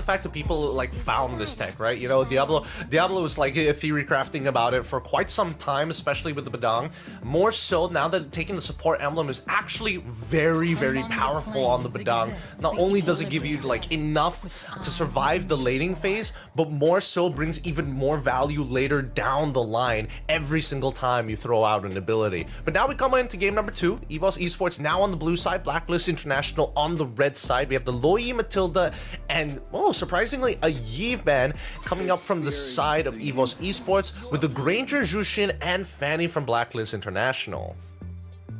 fact that people like found this tech, right? You know, Diablo was like theory crafting about it for quite some time, especially with the Badang. More so now that taking the support emblem is actually very, very powerful on the Badang. Not only does it give you like enough to survive the laning phase, but more so brings even more value later down the line every single time you throw out an ability. But now we come into game number 2. EVOS Esports now on the blue side, Blacklist International on the red side. We have the Loyi Matilda and, oh, surprisingly, a Yve ban coming up from the side of EVOS Esports with the Granger Jushin and Fanny from Blacklist International.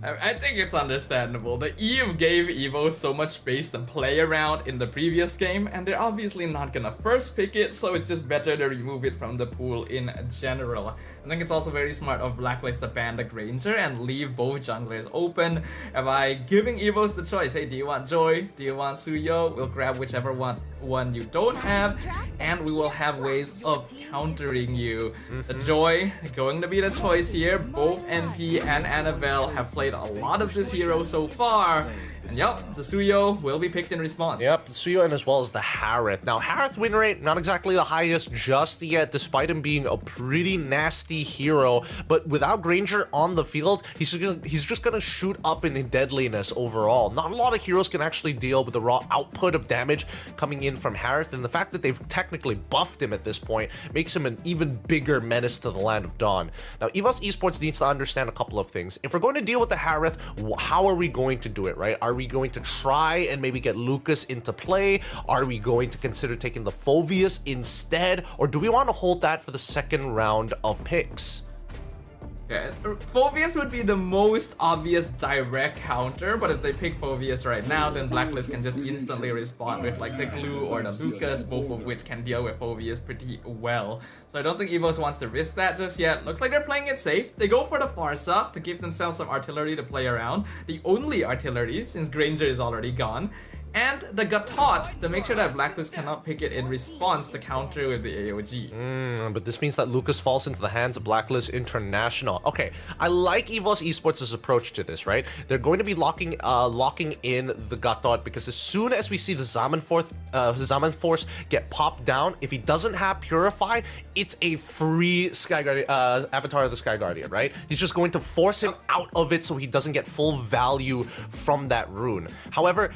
I think it's understandable. The Eve gave EVO so much space to play around in the previous game, and they're obviously not gonna first pick it, so it's just better to remove it from the pool in general. I think it's also very smart of Blacklist to ban the Granger and leave both junglers open by giving EVOs the choice. Hey, do you want Joy? Do you want Suyo? We'll grab whichever one you don't have, and we will have ways of countering you. The Joy going to be the choice here. Both NP and Annabelle have played a lot of this hero so far. And yep, the Suyo will be picked in response. Yep, Suyo and as well as the Harith. Now, Harith win rate, not exactly the highest just yet, despite him being a pretty nasty hero. But without Granger on the field, he's just gonna shoot up in deadliness overall. Not a lot of heroes can actually deal with the raw output of damage coming in from Harith, and the fact that they've technically buffed him at this point makes him an even bigger menace to the Land of Dawn. Now, EVOS Esports needs to understand a couple of things. If we're going to deal with the Harith, how are we going to do it, right? Are we going to try and maybe get Lucas into play? Are we going to consider taking the Phoveus instead? Or do we want to hold that for the second round of picks? Yeah, Phoveus would be the most obvious direct counter, but if they pick Phoveus right now, then Blacklist can just instantly respond with like the Glue or the Lucas, both of which can deal with Phoveus pretty well. So I don't think EVOS wants to risk that just yet. Looks like they're playing it safe. They go for the Farsa to give themselves some artillery to play around. The only artillery, since Granger is already gone. And the Gatot to make sure that Blacklist cannot pick it in response to counter with the AOG. But this means that Lucas falls into the hands of Blacklist International. Okay, I like EVOS Esports' approach to this, right? They're going to be locking in the Gatot because as soon as we see the Zaman Force get popped down, if he doesn't have Purify, it's a free Sky Guardian, Avatar of the Sky Guardian, right? He's just going to force him out of it so he doesn't get full value from that rune. However,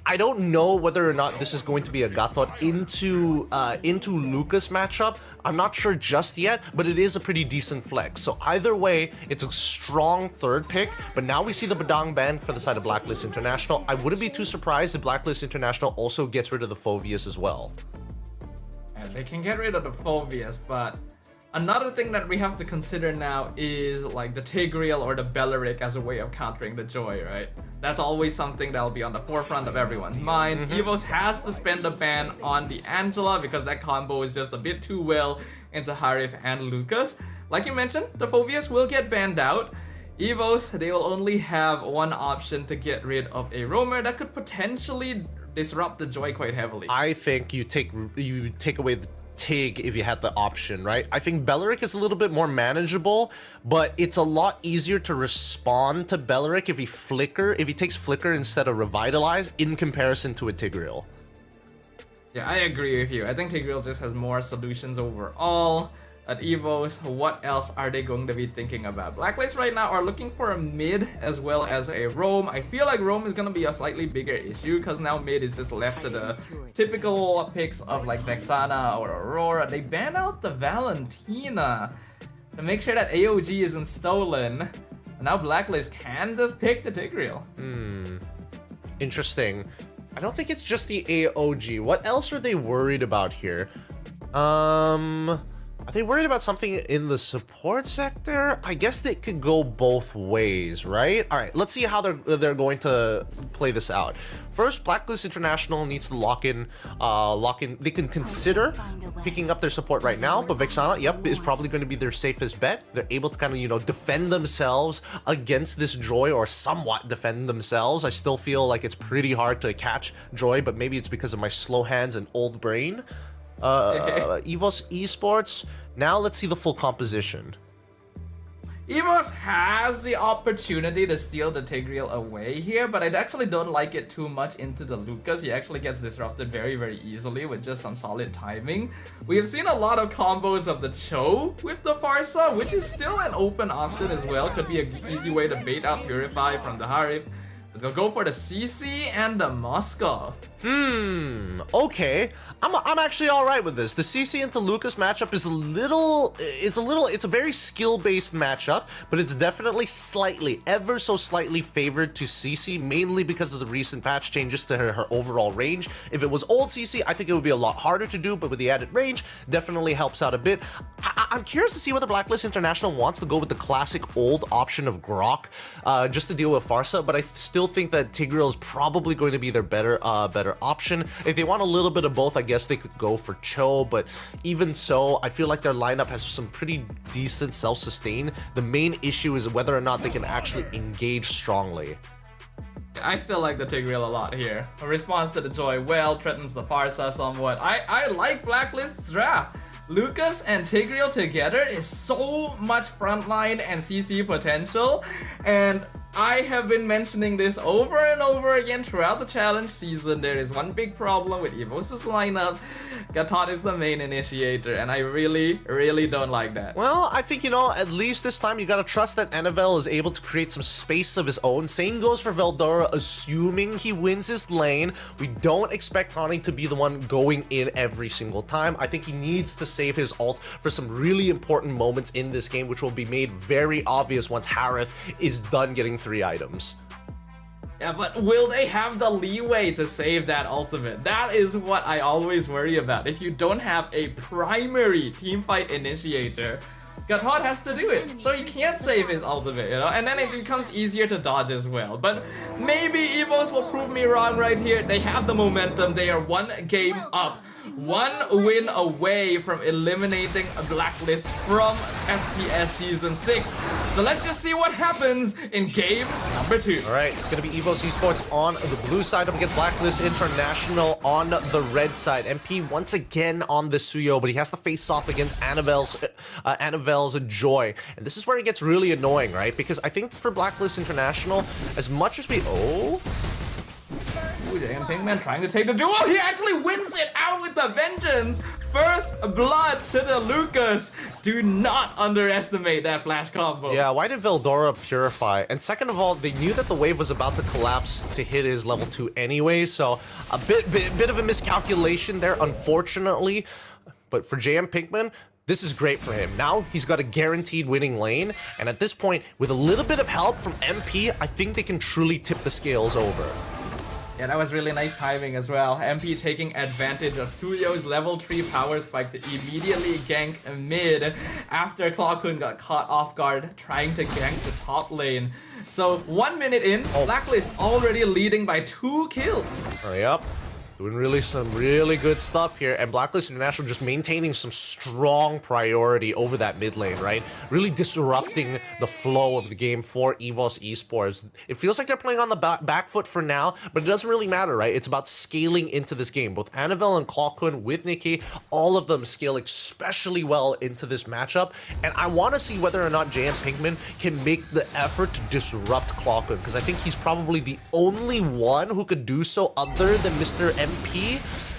I don't know whether or not this is going to be a Gatot into Lucas matchup. I'm not sure just yet, but it is a pretty decent flex. So either way, it's a strong third pick, but now we see the Badang ban for the side of Blacklist International. I wouldn't be too surprised if Blacklist International also gets rid of the Phoveus as well. And they can get rid of the Phoveus, but another thing that we have to consider now is like the Tigreal or the Beleric as a way of countering the Joy, right? That's always something that'll be on the forefront of everyone's minds. EVOS has to spend the ban on the Angela because that combo is just a bit too well into Harith and Lucas. Like you mentioned, the Phoveus will get banned out. EVOS, they will only have one option to get rid of a roamer that could potentially disrupt the Joy quite heavily. I think you take away the Tig if you had the option, right? I think Beleric is a little bit more manageable, but it's a lot easier to respond to Beleric if he takes Flicker instead of Revitalize in comparison to a Tigreal. Yeah, I agree with you. I think Tigreal just has more solutions overall. At EVOS, what else are they going to be thinking about? Blacklist right now are looking for a mid as well as a roam. I feel like roam is going to be a slightly bigger issue because now mid is just left to the typical picks of like Vexana or Aurora. They ban out the Valentina to make sure that AOG isn't stolen. And now Blacklist can just pick the Tigreal. Interesting. I don't think it's just the AOG. What else are they worried about here? Are they worried about something in the support sector? I guess they could go both ways, right? All right, let's see how they're going to play this out. First, Blacklist International needs to lock in. They can consider picking up their support right now, but Vexana, yep, is probably going to be their safest bet. They're able to kind of, defend themselves against this Joy, or somewhat defend themselves. I still feel like it's pretty hard to catch Joy, but maybe it's because of my slow hands and old brain. EVOS Esports. Now let's see the full composition. EVOS has the opportunity to steal the Tigreal away here, but I actually don't like it too much into the Lucas. He actually gets disrupted very easily with just some solid timing. We have seen a lot of combos of the Cho with the Farsa, which is still an open option as well. Could be an easy way to bait out Purify from the Harif. But they'll go for the CC and the Moskov. Okay. I'm actually alright with this. The CC into Lucas matchup is it's a very skill-based matchup, but it's definitely ever so slightly favored to CC, mainly because of the recent patch changes to her overall range. If it was old CC, I think it would be a lot harder to do, but with the added range, definitely helps out a bit. I'm curious to see whether Blacklist International wants to go with the classic old option of Grok, just to deal with Farsa, but I still think that Tigreal is probably going to be their better option. If they want a little bit of both, I guess they could go for Cho, but even so, I feel like their lineup has some pretty decent self-sustain. The main issue is whether or not they can actually engage strongly. I still like the Tigreal a lot here. A response to the Joy well, threatens the Farsa somewhat. I like Blacklist's draft. Lucas and Tigreal together is so much frontline and CC potential, and I have been mentioning this over and over again throughout the challenge season. There is one big problem with EVOS' lineup. Gatot is the main initiator, and I really don't like that. Well, I think, you know, at least this time you gotta trust that Anavel is able to create some space of his own. Same goes for Veldora, assuming he wins his lane. We don't expect Tawny to be the one going in every single time. I think he needs to save his ult for some really important moments in this game, which will be made very obvious once Harith is done getting 3 items. Yeah, but will they have the leeway to save that ultimate? That is what I always worry about. If you don't have a primary teamfight initiator, Gatot has to do it, so he can't save his ultimate, you know, and then it becomes easier to dodge as well. But maybe EVOS will prove me wrong right here. They have the momentum, they are 1 game up. 1 win away from eliminating a Blacklist from SPS Season 6. So let's just see what happens in game number 2. Alright, it's going to be EVOS Esports on the blue side up against Blacklist International on the red side. MP once again on the Suyo, but he has to face off against Anavel's Joy. And this is where it gets really annoying, right? Because I think for Blacklist International, as much as we... Ooh, and Pinkman trying to take the duel. He actually wins it out with the vengeance. First blood to the Lucas. Do not underestimate that flash combo. Yeah, why did Veldora purify? And second of all, they knew that the wave was about to collapse to hit his level 2 anyway, so a bit of a miscalculation there, unfortunately. But for JM Pinkman, this is great for him. Now he's got a guaranteed winning lane, and at this point, with a little bit of help from MP, I think they can truly tip the scales over. Yeah, that was really nice timing as well. MP taking advantage of Suyo's level 3 power spike to immediately gank mid after Clawkun got caught off guard trying to gank the top lane. So 1 minute in, Blacklist already leading by 2 kills. Hurry up. Doing some really good stuff here, and Blacklist International just maintaining some strong priority over that mid lane, right? Really disrupting the flow of the game for EVOS Esports. It feels like they're playing on the back foot for now, but it doesn't really matter, right? It's about scaling into this game. Both Anavel and Clawkun with Nikki, all of them scale especially well into this matchup, and I want to see whether or not JM Pinkman can make the effort to disrupt Clawkun, because I think he's probably the only one who could do so other than Mr. MP,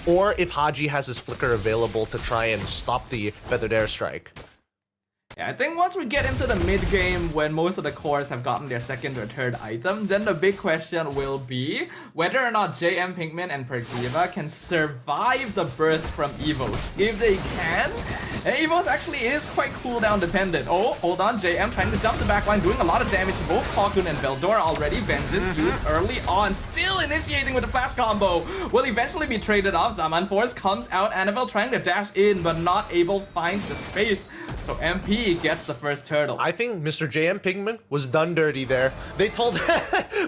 or if Haji has his flicker available to try and stop the feathered airstrike. Yeah, I think once we get into the mid game when most of the cores have gotten their 2nd or 3rd item, then the big question will be whether or not JM Pinkman and Persada can survive the burst from EVOS. If they can, and EVOS actually is quite cooldown dependent. Oh, hold on, JM trying to jump the backline, doing a lot of damage to both Clawkun and Veldora already. Vengeance used early on, still initiating with the flash combo. Will eventually be traded off. Zaman Force comes out, Anavel trying to dash in, but not able to find the space. So MP gets the first turtle. I think Mr. JM Pinkman was done dirty there. They told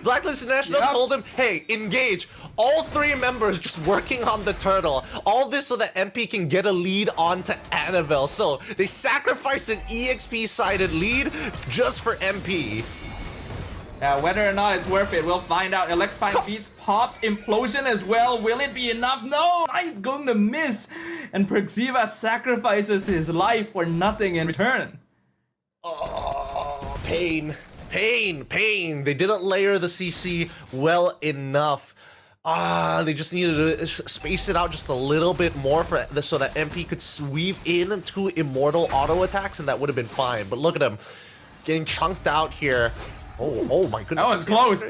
Blacklist International told him, hey, engage. All 3 members just working on the turtle. All this so that MP can get a lead onto Anavel. So they sacrificed an EXP-sided lead just for MP. Whether or not it's worth it, we'll find out. Electrifying Beats popped, Implosion as well. Will it be enough? No! I'm going to miss! And Persada sacrifices his life for nothing in return. Oh, Pain. They didn't layer the CC well enough. They just needed to space it out just a little bit more for this so that MP could weave in two immortal auto attacks, and that would have been fine. But look at him getting chunked out here. Oh my goodness. That was close.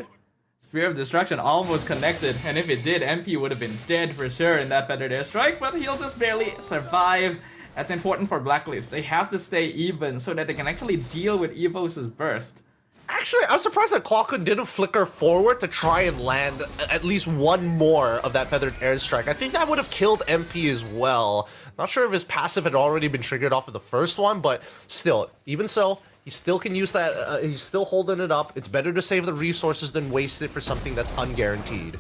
Spear of Destruction almost connected, and if it did, MP would have been dead for sure in that feathered airstrike, but he'll just barely survive. That's important for Blacklist. They have to stay even so that they can actually deal with EVOS' burst. Actually, I'm surprised that Clawkun didn't flicker forward to try and land at least one more of that feathered airstrike. I think that would have killed MP as well. Not sure if his passive had already been triggered off of the first one, but still, even so, he still can use that. He's still holding it up. It's better to save the resources than waste it for something that's unguaranteed.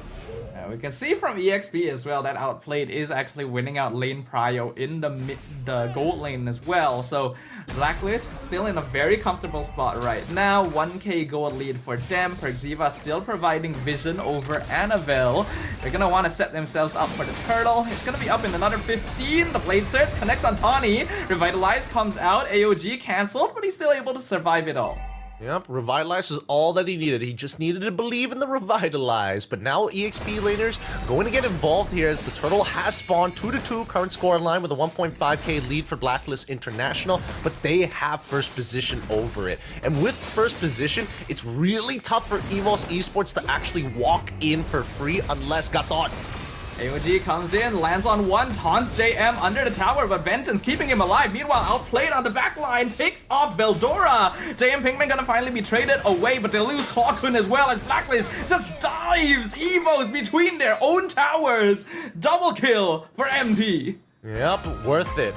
We can see from EXP as well that Outplayed is actually winning out lane prio in the gold lane as well. So Blacklist still in a very comfortable spot right now. 1k gold lead for them. Persada still providing vision over Annabelle. They're gonna want to set themselves up for the turtle. It's gonna be up in another 15. The blade surge connects on Tawny. Revitalize comes out. AOG cancelled, but he's still able to survive it all. Yep, Revitalize is all that he needed. He just needed to believe in the Revitalize. But now EXP laners going to get involved here as the turtle has spawned 2-2 current score line with a 1.5k lead for Blacklist International, but they have first position over it. And with first position, it's really tough for EVOS Esports to actually walk in for free unless Gatot. AOG comes in, lands on one, taunts JM under the tower, but Vengeance keeping him alive. Meanwhile, Outplayed on the back line, picks off Veldora. JM Pinkman gonna finally be traded away, but they lose Clawkun as well as Blacklist just dives EVOS between their own towers. Double kill for MP. Yep, worth it.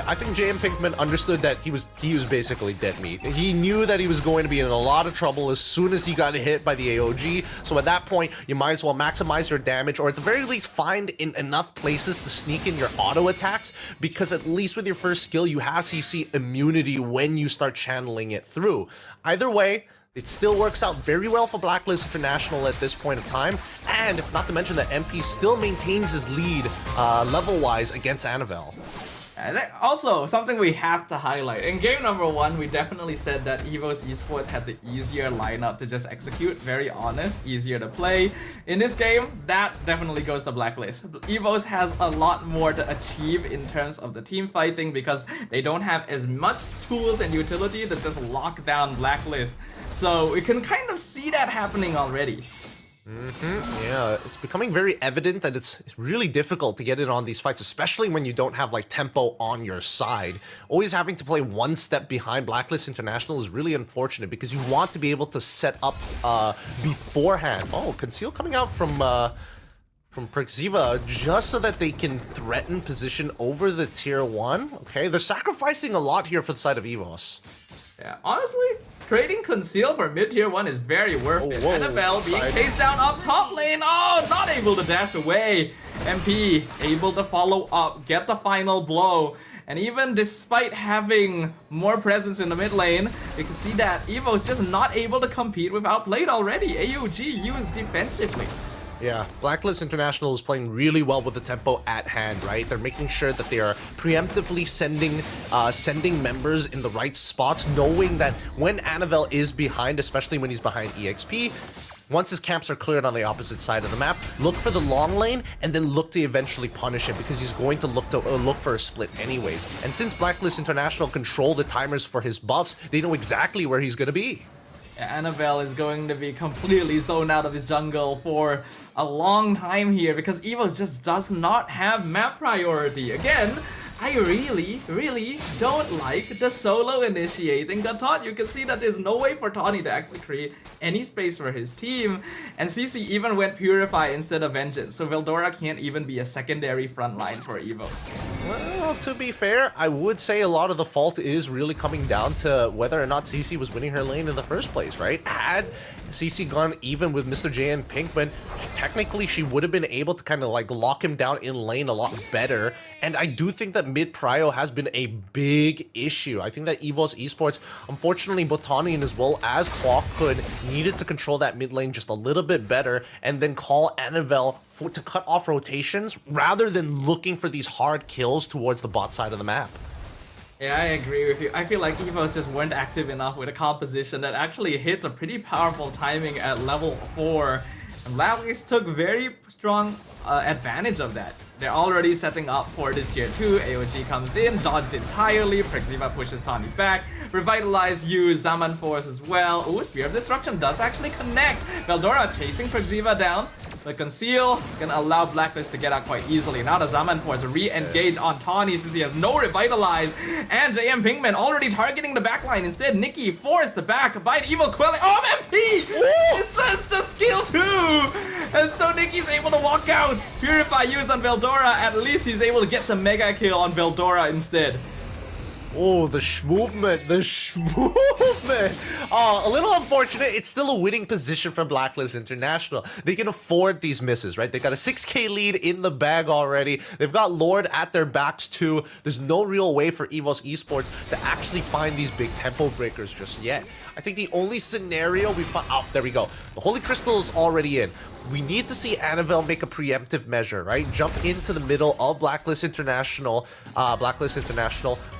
I think JM Pinkman understood that he was basically dead meat. He knew that he was going to be in a lot of trouble as soon as he got hit by the AOG. So at that point, you might as well maximize your damage, or at the very least find in enough places to sneak in your auto attacks, because at least with your first skill, you have CC immunity when you start channeling it through. Either way, it still works out very well for Blacklist International at this point of time, and not to mention that MP still maintains his lead level-wise against Annabelle. And also, something we have to highlight. In game number 1, we definitely said that EVOS Esports had the easier lineup to just execute. Very honest, easier to play. In this game, that definitely goes to Blacklist. EVOS has a lot more to achieve in terms of the team fighting because they don't have as much tools and utility to just lock down Blacklist. So we can kind of see that happening already. Yeah, it's becoming very evident that it's really difficult to get in on these fights, especially when you don't have like tempo on your side. Always having to play one step behind Blacklist International is really unfortunate because you want to be able to set up beforehand. Oh, Conceal coming out from Persada just so that they can threaten position over the tier 1. Okay, they're sacrificing a lot here for the side of EVOS. Yeah, honestly, trading Conceal for mid-tier 1 is very worth it. Whoa, Annabelle being chased down up top lane. Oh, not able to dash away. MP able to follow up, get the final blow. And even despite having more presence in the mid lane, you can see that EVO is just not able to compete with Outplayed already. AOG used defensively. Yeah, Blacklist International is playing really well with the tempo at hand, right? They're making sure that they are preemptively sending members in the right spots, knowing that when Annabelle is behind, especially when he's behind EXP, once his camps are cleared on the opposite side of the map, look for the long lane and then look to eventually punish him because he's going to look for a split anyways. And since Blacklist International control the timers for his buffs, they know exactly where he's gonna be. Annabelle is going to be completely zoned out of his jungle for a long time here because EVOS just does not have map priority. Again, I really don't like the solo initiating the taunt. You can see that there's no way for Tawny to actually create any space for his team. And CC even went Purify instead of Vengeance, so Veldora can't even be a secondary front line for EVOS. Well, to be fair, I would say a lot of the fault is really coming down to whether or not CC was winning her lane in the first place, right? Had CC gone even with Mr. J and Pinkman, technically she would have been able to kind of like lock him down in lane a lot better. And I do think that mid prio has been a big issue. I think that EVOS Esports, unfortunately, Botanian as well as Clawkun needed to control that mid lane just a little bit better and then call Annabelle to cut off rotations rather than looking for these hard kills towards the bot side of the map. Yeah, I agree with you. I feel like EVOS just weren't active enough with a composition that actually hits a pretty powerful timing at level 4. And Blacklist took very strong advantage of that. They're already setting up for this tier 2. AOG comes in, dodged entirely. Persada pushes Tawny back. Revitalize use Zaman Force as well. Ooh, Spear of Destruction does actually connect. Veldora chasing Persada down. The Conceal can allow Blacklist to get out quite easily. Now the Zaman Force re-engage on Tawny since he has no Revitalize. And JM Pinkman already targeting the backline. Instead, Nikki forced the back by the Evil Quelling. Oh, MP! This is the skill too! And so Nikki's able to walk out. Purify used on Veldora. At least he's able to get the mega kill on Veldora instead. Oh, the movement, Oh, a little unfortunate. It's still a winning position for Blacklist International. They can afford these misses, right? They got a 6k lead in the bag already. They've got Lord at their backs too. There's no real way for EVOS Esports to actually find these big tempo breakers just yet. I think the only scenario we find... Oh, there we go. The Holy Crystal is already in. We need to see Annabelle make a preemptive measure, right? Jump into the middle of Blacklist International,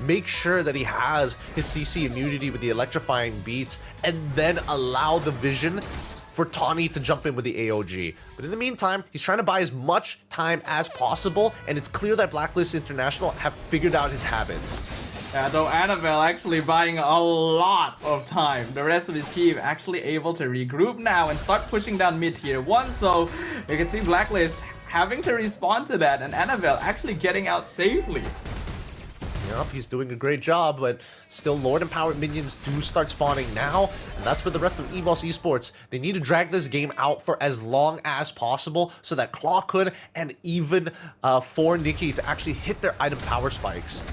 make sure that he has his CC immunity with the electrifying beats, and then allow the vision for Tawny to jump in with the AOG. But in the meantime, he's trying to buy as much time as possible, and it's clear that Blacklist International have figured out his habits. Though Annabelle actually buying a lot of time. The rest of his team actually able to regroup now and start pushing down mid tier 1. So you can see Blacklist having to respond to that, and Annabelle actually getting out safely. Yep, he's doing a great job, but still Lord Empowered minions do start spawning now, and that's for the rest of EVOS Esports. They need to drag this game out for as long as possible so that Claw Kun and even for Nikki to actually hit their item power spikes.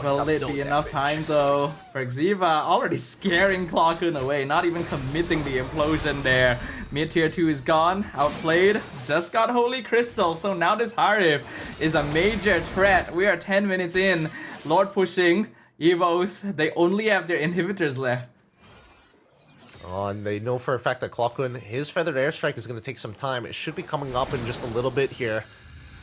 Will it be enough time though? Persada already scaring Claw Kun away, not even committing the implosion there. Mid tier 2 is gone, outplayed, just got Holy Crystal, so now this Harif is a major threat. We are 10 minutes in, Lord pushing, EVOS, they only have their inhibitors left. Oh, and they know for a fact that Claw Kun, his Feathered Airstrike is going to take some time. It should be coming up in just a little bit here.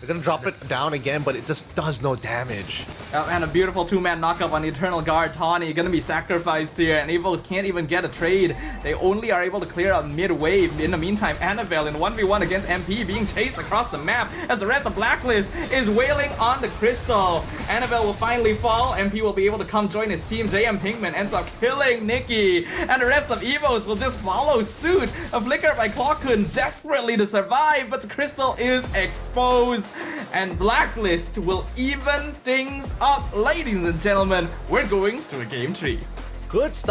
They're gonna drop it down again, but it just does no damage. And a beautiful two-man knockup on the Eternal Guard. Tawny gonna be sacrificed here, and EVOS can't even get a trade. They only are able to clear out mid-wave. In the meantime, Annabelle in 1v1 against MP being chased across the map as the rest of Blacklist is wailing on the Crystal. Annabelle will finally fall. MP will be able to come join his team. JM Pinkman ends up killing Nikki, and the rest of EVOS will just follow suit. A flicker by Claw Kun desperately to survive, but the Crystal is exposed. And Blacklist will even things up. Ladies and gentlemen, we're going to a game 3. Good stuff.